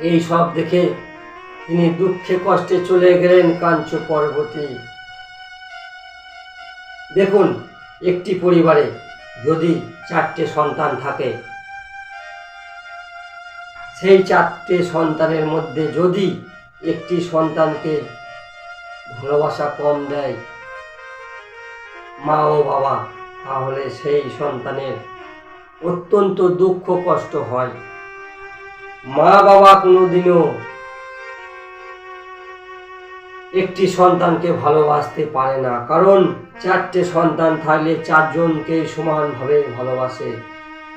এই সব দেখে তিনি দুঃখে কষ্টে চলে গেলেন কাঞ্চ পর্বতে। দেখুন, একটি পরিবারে যদি 4টে সন্তান থাকে, সেই 4টে সন্তানের মধ্যে যদি একটি সন্তানকে ভালোবাসা কম দেয় মা ও বাবা, তাহলে সেই সন্তানের অত্যন্ত দুঃখ কষ্ট হয়। মা বাবা কোনোদিনও একটি সন্তানকে ভালোবাসতে পারে না, কারণ 4টে সন্তান থাকলে 4জনকে সমানভাবে ভালোবাসে,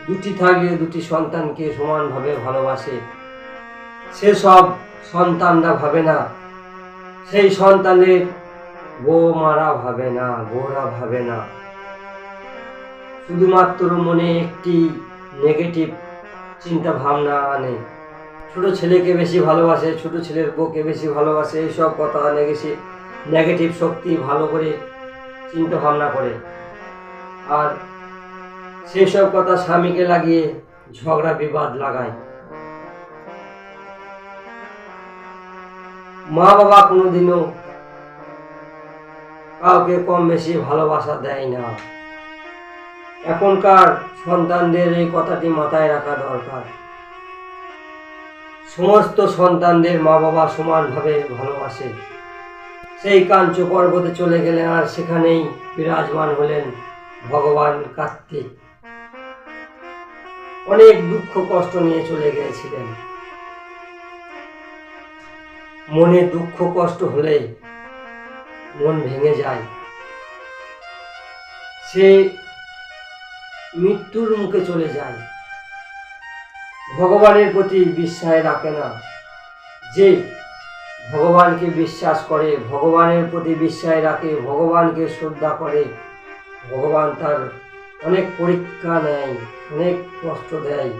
2টি থাকলে 2টি সন্তানকে সমানভাবে ভালোবাসে। সেসব সন্তানরা ভাবে না, সেই সন্তানের বৌমারা ভাবে না, বউরা ভাবে না, শুধুমাত্র মনে একটি নেগেটিভ চিন্তা ভাবনা আনে। ছোট ছেলেকে বেশি ভালোবাসে, ছোট ছেলের বউকে বেশি ভালোবাসে, এইসব কথা নেগেটিভ শক্তি ভালো করে চিন্তা ভাবনা করে, আর সেই সব কথা স্বামীকে লাগিয়ে ঝগড়া বিবাদ লাগায়। মা বাবা কোনোদিনও কাউকে কম বেশি ভালোবাসা দেয় না। এখনকার সন্তানদের এই কথাটি মাথায় রাখা দরকার। সমস্ত সন্তানদের মা বাবা সমানভাবে ভালোবাসে। সেই কাঞ্চ পর্বতে চলে গেলেন, আর সেখানেই বিরাজমান হলেন ভগবান কার্তিক। অনেক দুঃখ কষ্ট নিয়ে চলে গিয়েছিলেন। মনে দুঃখ কষ্ট হলে মন ভেঙে যায়, সে মৃত্যুর মুখে চলে যায়। ভগবানের প্রতি বিশ্বাস রাখে না। যে ভগবানকে বিশ্বাস করে, ভগবানের প্রতি বিশ্বাস রাখে, ভগবানকে শ্রদ্ধা করে, ভগবান তার অনেক পরীক্ষা নেয়, অনেক কষ্ট দেয়।